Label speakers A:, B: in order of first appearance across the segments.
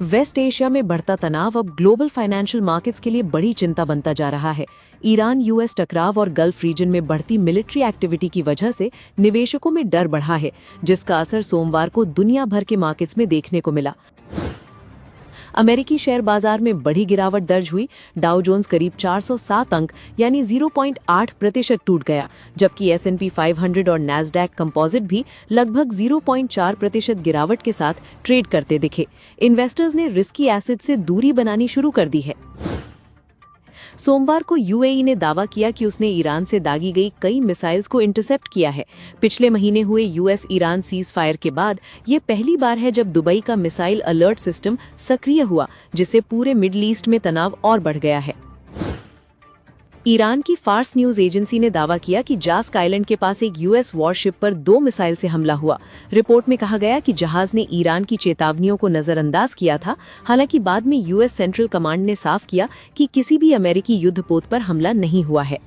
A: Waste Asia में बढ़ता तनाव अब ग्लोबल फाइनेंशियल मार्केट्स के लिए बड़ी चिंता बनता जा रहा है। ईरान यूएस टकराव और गल्फ रीजन में बढ़ती मिलिट्री एक्टिविटी की वजह से निवेशकों में डर बढ़ा है, जिसका असर सोमवार को दुनिया भर के मार्केट्स में देखने को मिला। अमेरिकी शेयर बाजार में बड़ी गिरावट दर्ज हुई। डाउ जोन्स करीब 407 अंक यानी 0.8% टूट गया, जबकि S&P 500 और नैस्डैक कंपोजिट भी लगभग 0.4% गिरावट के साथ ट्रेड करते दिखे। इन्वेस्टर्स ने रिस्की एसेट से दूरी बनानी शुरू कर दी है। सोमवार को यूएई ने दावा किया कि उसने ईरान से दागी गई कई मिसाइल्स को इंटरसेप्ट किया है। पिछले महीने हुए यूएस ईरान सीज फायर के बाद ये पहली बार है जब दुबई का मिसाइल अलर्ट सिस्टम सक्रिय हुआ, जिससे पूरे मिडल ईस्ट में तनाव और बढ़ गया है। ईरान की फार्स न्यूज एजेंसी ने दावा किया कि जास्क आइलैंड के पास एक यूएस वॉरशिप पर 2 मिसाइल से हमला हुआ। रिपोर्ट में कहा गया कि जहाज ने ईरान की चेतावनियों को नजरअंदाज किया था। हालांकि बाद में यूएस सेंट्रल कमांड ने साफ किया कि किसी भी अमेरिकी युद्धपोत पर हमला नहीं हुआ है।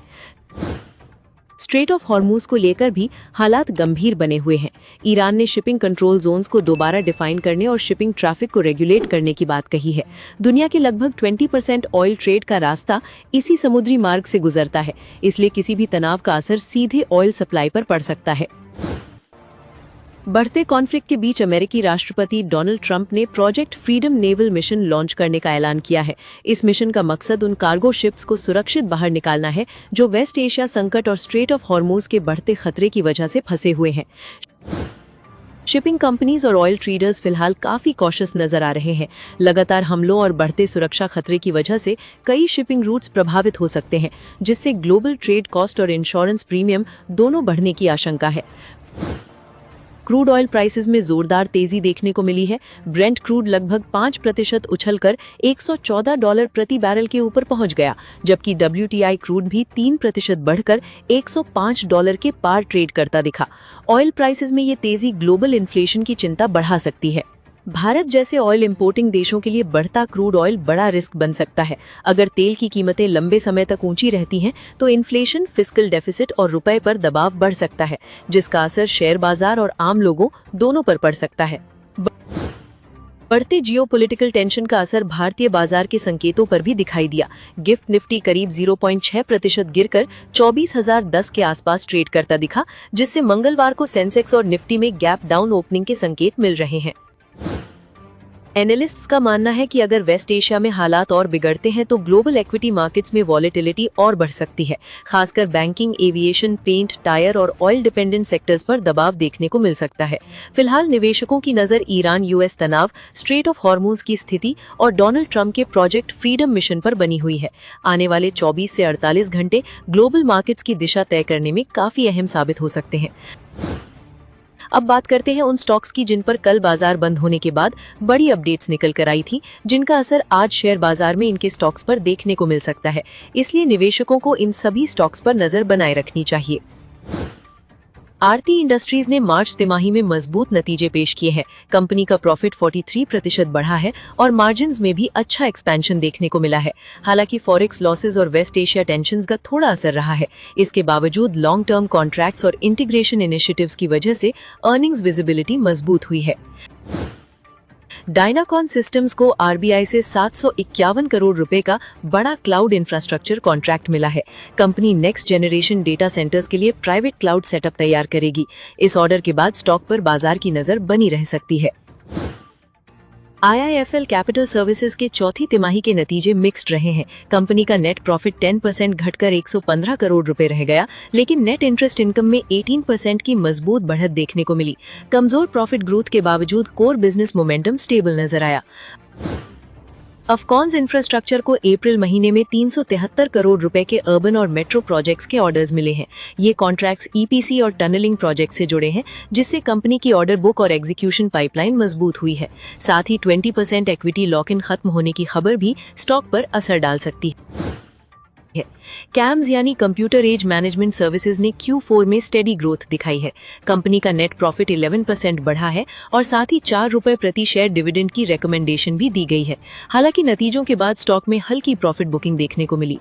A: स्ट्रेट ऑफ हॉर्मूज को लेकर भी हालात गंभीर बने हुए हैं। ईरान ने शिपिंग कंट्रोल जोन्स को दोबारा डिफाइन करने और शिपिंग ट्रैफिक को रेगुलेट करने की बात कही है। दुनिया के लगभग 20% ऑयल ट्रेड का रास्ता इसी समुद्री मार्ग से गुजरता है, इसलिए किसी भी तनाव का असर सीधे ऑयल सप्लाई पर पड़ सकता है। बढ़ते कॉन्फ्लिक्ट के बीच अमेरिकी राष्ट्रपति डोनाल्ड ट्रंप ने project freedom naval mission launch करने का ऐलान किया है। इस मिशन का मकसद उन कार्गो शिप्स को सुरक्षित बाहर निकालना है जो वेस्ट एशिया संकट और स्ट्रेट ऑफ हॉर्मूज के बढ़ते खतरे की वजह से फंसे हुए हैं। शिपिंग कंपनीज और ऑयल ट्रेडर्स फिलहाल काफी कॉशियस नजर आ रहे हैं। लगातार हमलों और बढ़ते सुरक्षा खतरे की वजह से कई शिपिंग रूट्स प्रभावित हो सकते हैं, जिससे ग्लोबल ट्रेड कॉस्ट और इंश्योरेंस प्रीमियम दोनों बढ़ने की आशंका है। क्रूड ऑयल प्राइसेस में जोरदार तेजी देखने को मिली है। ब्रेंट क्रूड लगभग 5% उछलकर $114 प्रति बैरल के ऊपर पहुंच गया, जबकि WTI क्रूड भी 3% बढ़कर $105 के पार ट्रेड करता दिखा। ऑयल प्राइसेस में ये तेजी ग्लोबल इन्फ्लेशन की चिंता बढ़ा सकती है। भारत जैसे ऑयल इंपोर्टिंग देशों के लिए बढ़ता क्रूड ऑयल बड़ा रिस्क बन सकता है। अगर तेल की कीमतें लंबे समय तक ऊंची रहती हैं, तो इन्फ्लेशन, फिस्कल डेफिसिट और रुपए पर दबाव बढ़ सकता है, जिसका असर शेयर बाजार और आम लोगों दोनों पर पड़ सकता है। बढ़ते जियोपॉलिटिकल टेंशन का असर भारतीय बाजार के संकेतों पर भी दिखाई दिया। गिफ्ट निफ्टी करीब 0.6% गिरकर 24,010 के आसपास ट्रेड करता दिखा, जिससे मंगलवार को सेंसेक्स और निफ्टी में गैप डाउन ओपनिंग के संकेत मिल रहे हैं। एनालिस्ट्स का मानना है कि अगर वेस्ट एशिया में हालात और बिगड़ते हैं तो ग्लोबल इक्विटी मार्केट्स में वॉलेटिलिटी और बढ़ सकती है। खासकर बैंकिंग, एविएशन, पेंट, टायर और ऑयल डिपेंडेंट सेक्टर्स पर दबाव देखने को मिल सकता है। फिलहाल निवेशकों की नजर ईरान यूएस तनाव, स्ट्रेट ऑफ हॉर्मूज की स्थिति और डोनाल्ड ट्रंप के प्रोजेक्ट फ्रीडम मिशन पर बनी हुई है। आने वाले 24 से 48 घंटे ग्लोबल मार्केट्स की दिशा तय करने में काफी अहम साबित हो सकते हैं। अब बात करते हैं उन स्टॉक्स की जिन पर कल बाजार बंद होने के बाद बड़ी अपडेट्स निकल कर आई थी, जिनका असर आज शेयर बाजार में इनके स्टॉक्स पर देखने को मिल सकता है। इसलिए निवेशकों को इन सभी स्टॉक्स पर नजर बनाए रखनी चाहिए। आरती इंडस्ट्रीज ने मार्च तिमाही में मजबूत नतीजे पेश किए हैं। कंपनी का प्रॉफिट 43% बढ़ा है और मार्जिन्स में भी अच्छा एक्सपेंशन देखने को मिला है। हालांकि फॉरेक्स लॉसेज और वेस्ट एशिया टेंशंस का थोड़ा असर रहा है। इसके बावजूद लॉन्ग टर्म कॉन्ट्रैक्ट्स और इंटीग्रेशन इनिशिएटिव्स की वजह से अर्निंग्स विजिबिलिटी मजबूत हुई है। डायनाकॉन सिस्टम्स को आरबीआई से 751 करोड़ रुपए का बड़ा क्लाउड इंफ्रास्ट्रक्चर कॉन्ट्रैक्ट मिला है। Company next generation data centres के लिए प्राइवेट क्लाउड सेटअप तैयार करेगी। इस ऑर्डर के बाद स्टॉक पर बाजार की नजर बनी रह सकती है। IIFL कैपिटल सर्विसेज के चौथी तिमाही के नतीजे मिक्स्ड रहे हैं। कंपनी का नेट प्रॉफिट 10% घटकर 115 करोड़ रुपए रह गया, लेकिन नेट इंटरेस्ट इनकम में 18% की मजबूत बढ़त देखने को मिली। कमजोर प्रॉफिट ग्रोथ के बावजूद कोर बिजनेस मोमेंटम स्टेबल नजर आया। अफकॉन्स इंफ्रास्ट्रक्चर को अप्रैल महीने में 373 करोड़ रुपए के अर्बन और मेट्रो प्रोजेक्ट्स के ऑर्डर्स मिले हैं। ये कॉन्ट्रैक्ट्स ईपीसी और टनलिंग प्रोजेक्ट से जुड़े हैं, जिससे कंपनी की ऑर्डर बुक और एग्जीक्यूशन पाइपलाइन मजबूत हुई है। साथ ही 20% इक्विटी लॉक इन खत्म होने की खबर भी स्टॉक पर असर डाल सकती है। कैम्स यानी कंप्यूटर एज मैनेजमेंट सर्विसेज ने Q4 में स्टेडी ग्रोथ दिखाई है। कंपनी का नेट प्रॉफिट 11% बढ़ा है और साथ ही ₹4 प्रति शेयर डिविडेंड की रिकमेंडेशन भी दी गई है। हालांकि नतीजों के बाद स्टॉक में हल्की प्रॉफिट बुकिंग देखने को मिली।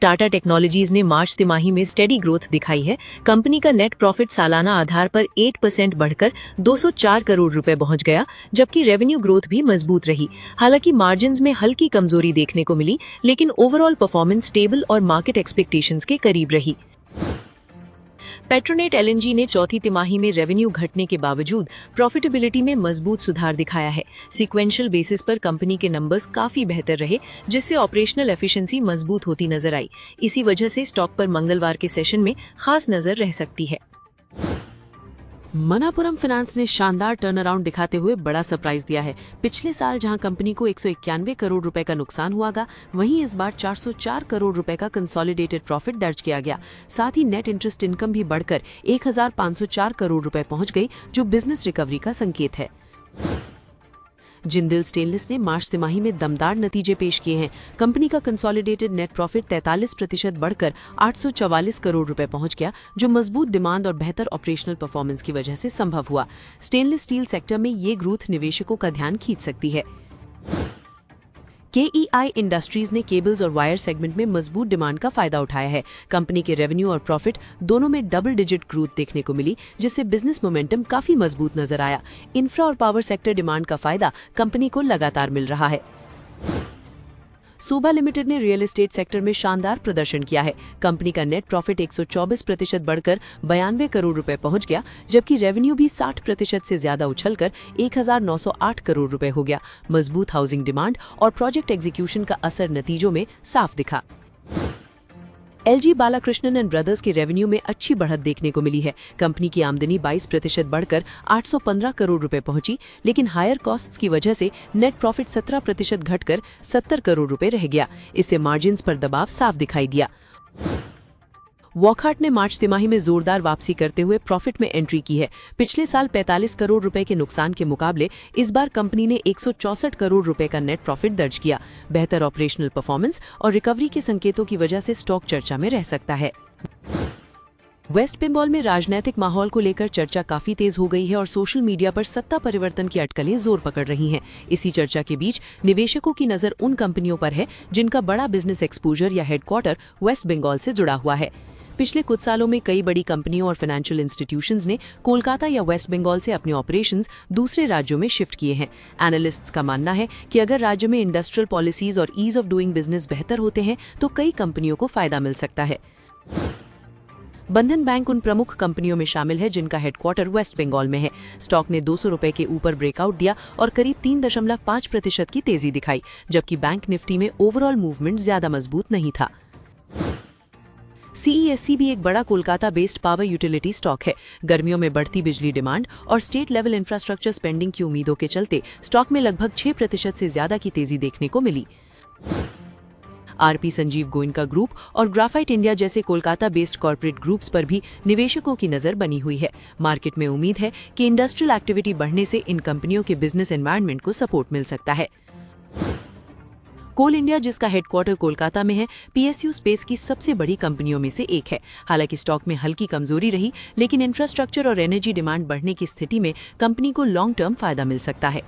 A: टाटा टेक्नोलॉजीज ने मार्च तिमाही में स्टेडी ग्रोथ दिखाई है। कंपनी का नेट प्रॉफिट सालाना आधार पर 8% बढ़कर 204 करोड़ रुपए पहुंच गया, जबकि रेवेन्यू ग्रोथ भी मजबूत रही। हालांकि मार्जिन्स में हल्की कमजोरी देखने को मिली, लेकिन ओवरऑल परफॉर्मेंस स्टेबल और मार्केट एक्सपेक्टेशंस के करीब रही। पेट्रोनेट एलएनजी ने चौथी तिमाही में रेवेन्यू घटने के बावजूद प्रॉफिटेबिलिटी में मजबूत सुधार दिखाया है। सीक्वेंशियल बेसिस पर कंपनी के नंबर्स काफी बेहतर रहे, जिससे ऑपरेशनल एफिशिएंसी मजबूत होती नजर आई। इसी वजह से स्टॉक पर मंगलवार के सेशन में खास नजर रह सकती है।
B: मनापुरम फाइनेंस ने शानदार टर्न अराउंड दिखाते हुए बड़ा सरप्राइज दिया है। पिछले साल जहां कंपनी को 191 करोड़ रुपए का नुकसान हुआ था, वहीं इस बार 404 करोड़ रुपए का कंसोलिडेटेड प्रॉफिट दर्ज किया गया। साथ ही नेट इंटरेस्ट इनकम भी बढ़कर 1504 करोड़ रुपए पहुंच गई, जो बिजनेस रिकवरी का संकेत है। जिंदल स्टेनलेस ने मार्च तिमाही में दमदार नतीजे पेश किए हैं। कंपनी का कंसोलिडेटेड नेट प्रॉफिट 43% बढ़कर 844 करोड़ रुपए पहुंच गया, जो मजबूत डिमांड और बेहतर ऑपरेशनल परफॉर्मेंस की वजह से संभव हुआ। स्टेनलेस स्टील सेक्टर में ये ग्रोथ निवेशकों का ध्यान खींच सकती है। KEI इंडस्ट्रीज ने केबल्स और वायर सेगमेंट में मजबूत डिमांड का फायदा उठाया है। कंपनी के रेवेन्यू और प्रॉफिट दोनों में डबल डिजिट ग्रोथ देखने को मिली, जिससे बिजनेस मोमेंटम काफी मजबूत नजर आया। इंफ्रा और पावर सेक्टर डिमांड का फायदा कंपनी को लगातार मिल रहा है। सूबा लिमिटेड ने रियल एस्टेट सेक्टर में शानदार प्रदर्शन किया है। कंपनी का नेट प्रॉफिट 124% बढ़कर 92 करोड़ रुपए पहुंच गया, जबकि रेवेन्यू भी 60% से ज्यादा उछलकर 1908 करोड़ रुपए हो गया। मजबूत हाउसिंग डिमांड और प्रोजेक्ट एग्जीक्यूशन का असर नतीजों में साफ दिखा। LG बालाकृष्णन एंड ब्रदर्स के रेवेन्यू में अच्छी बढ़त देखने को मिली है। कंपनी की आमदनी 22% बढ़कर 815 करोड़ रुपए पहुंची, लेकिन हायर कॉस्ट्स की वजह से नेट प्रॉफिट 17% घटकर 70 करोड़ रुपए रह गया। इससे मार्जिन्स पर दबाव साफ दिखाई दिया। वॉकहार्ट ने मार्च तिमाही में जोरदार वापसी करते हुए प्रॉफिट में एंट्री की है। पिछले साल 45 करोड़ रुपए के नुकसान के मुकाबले इस बार कंपनी ने 164 करोड़ रुपए का नेट प्रॉफिट दर्ज किया। बेहतर ऑपरेशनल परफॉर्मेंस और रिकवरी के संकेतों की वजह से स्टॉक चर्चा में रह सकता है। वेस्ट बंगाल में राजनीतिक माहौल को लेकर चर्चा काफी तेज हो गई है और सोशल मीडिया पर सत्ता परिवर्तन की अटकलें जोर पकड़ रही हैं। इसी चर्चा के बीच निवेशकों की नजर उन कंपनियों पर है जिनका बड़ा बिजनेस एक्सपोजर या हेडक्वार्टर वेस्ट बंगाल से जुड़ा हुआ है। पिछले कुछ सालों में कई बड़ी कंपनियों और फाइनेंशियल इंस्टीट्यूशंस ने कोलकाता या वेस्ट बंगाल से अपने ऑपरेशंस दूसरे राज्यों में शिफ्ट किए हैं। एनालिस्ट्स का मानना है कि अगर राज्य में इंडस्ट्रियल पॉलिसीज और ईज ऑफ डूइंग बिजनेस बेहतर होते हैं तो कई कंपनियों को फायदा मिल सकता है। बंधन बैंक उन प्रमुख कंपनियों में शामिल है जिनका हेडक्वार्टर वेस्ट बंगाल में है। स्टॉक ने 200 रुपए के ऊपर ब्रेकआउट दिया और करीब 3.5% की तेजी दिखाई, जबकि बैंक निफ्टी में ओवरऑल मूवमेंट ज्यादा मजबूत नहीं था। CESC भी एक बड़ा Kolkata based power utility stock है। गर्मियों में बढ़ती बिजली डिमांड और स्टेट लेवल इंफ्रास्ट्रक्चर स्पेंडिंग की उम्मीदों के चलते स्टॉक में लगभग 6% से ज्यादा की तेजी देखने को मिली। RP संजीव गोयनका ग्रुप और ग्राफाइट इंडिया जैसे कोलकाता बेस्ड कॉर्पोरेट ग्रुप्स पर भी निवेशकों की नजर बनी हुई है। मार्केट में उम्मीद है कि इंडस्ट्रियल एक्टिविटी बढ़ने से इन कंपनियों के बिजनेस एनवायरनमेंट को सपोर्ट मिल सकता है। कोल इंडिया, जिसका हेडक्वार्टर कोलकाता में है, PSU स्पेस की सबसे बड़ी कंपनियों में से एक है। हालांकि स्टॉक में हल्की कमजोरी रही, लेकिन इंफ्रास्ट्रक्चर और एनर्जी डिमांड बढ़ने की स्थिति में कंपनी को लॉन्ग टर्म फायदा मिल सकता है।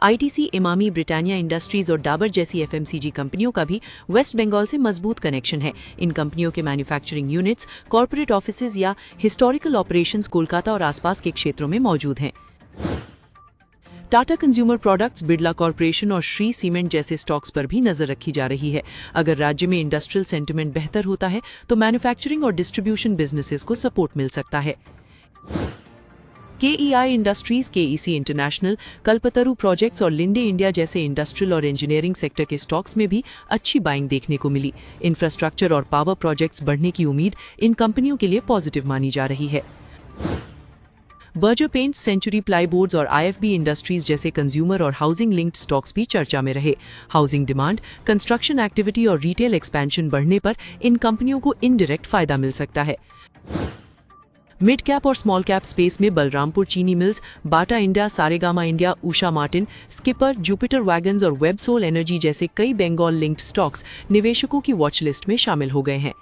B: ITC, इमामी, ब्रिटानिया इंडस्ट्रीज और डाबर जैसी FMCG कंपनियों का भी वेस्ट बंगाल से मजबूत कनेक्शन है। इन कंपनियों के मैन्युफैक्चरिंग यूनिट्स, कॉर्पोरेट ऑफिसेज या हिस्टोरिकल ऑपरेशंस कोलकाता और आसपास के क्षेत्रों में मौजूद हैं। Tata consumer products, Birla corporation और श्री सीमेंट जैसे स्टॉक्स पर भी नजर रखी जा रही है। अगर राज्य में इंडस्ट्रियल सेंटिमेंट बेहतर होता है तो मैन्युफैक्चरिंग और डिस्ट्रीब्यूशन बिजनेसेस को सपोर्ट मिल सकता है। KEI industries, KEC international, Kalpataru projects और लिंडे इंडिया जैसे इंडस्ट्रियल और इंजीनियरिंग सेक्टर के स्टॉक्स में भी अच्छी बाइंग देखने को मिली। इंफ्रास्ट्रक्चर और पावर प्रोजेक्ट्स बढ़ने की उम्मीद इन कंपनियों के लिए पॉजिटिव मानी जा रही है। बर्जर पेंट्स, सेंचुरी प्लाईबोर्ड्स और IFB इंडस्ट्रीज जैसे कंज्यूमर और हाउसिंग लिंक्ड स्टॉक्स भी चर्चा में रहे। हाउसिंग डिमांड, कंस्ट्रक्शन एक्टिविटी और रिटेल एक्सपेंशन बढ़ने पर इन कंपनियों को इनडायरेक्ट फायदा मिल सकता है। मिड कैप और स्मॉल कैप स्पेस में Balrampur Chini mills, Bata India, Saregama India, Usha Martin, skipper, Jupiter wagons और वेबसोल एनर्जी जैसे कई बंगाल लिंक्ड स्टॉक्स निवेशकों की वॉच लिस्ट में शामिल हो गए हैं।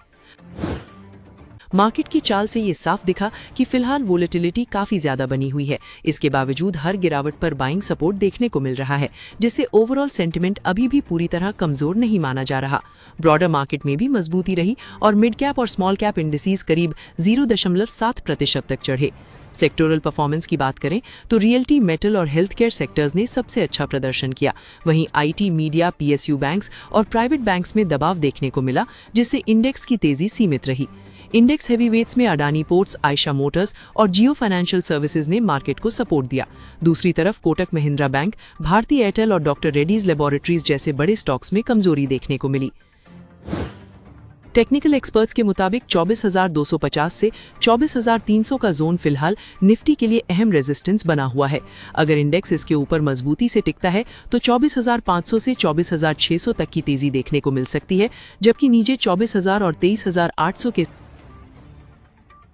B: मार्केट की चाल से ये साफ दिखा कि फिलहाल वोलेटिलिटी काफी ज्यादा बनी हुई है। इसके बावजूद हर गिरावट पर बाइंग सपोर्ट देखने को मिल रहा है, जिससे ओवरऑल सेंटिमेंट अभी भी पूरी तरह कमजोर नहीं माना जा रहा। ब्रॉडर मार्केट में भी मजबूती रही और मिड कैप और स्मॉल कैप इंडिसेस करीब 0.7% तक चढ़े। सेक्टोरल परफॉर्मेंस की बात करें तो रियल्टी, मेटल और हेल्थ केयर सेक्टर्स ने सबसे अच्छा प्रदर्शन किया। वहीं आईटी, मीडिया, पीएसयू बैंक्स और प्राइवेट बैंक्स में दबाव देखने को मिला, जिससे इंडेक्स की तेजी सीमित रही। इंडेक्स हेवीवेट्स में अडानी पोर्ट्स, आयशा मोटर्स और जियो फाइनेंशियल सर्विसेज ने मार्केट को सपोर्ट दिया। दूसरी तरफ कोटक महिंद्रा बैंक, भारती एयरटेल और डॉक्टर रेड्डीज लेबोरेटरीज जैसे बड़े स्टॉक्स में कमजोरी देखने को मिली। टेक्निकल एक्सपर्ट्स के मुताबिक 24,250 से 24,300 का जोन फिलहाल निफ्टी के लिए अहम रेजिस्टेंस बना हुआ है। अगर इंडेक्स इसके ऊपर मजबूती से टिकता है तो 24,500 से 24,600 तक की तेजी देखने को मिल सकती है, जबकि नीचे 24,000 और 23,800 के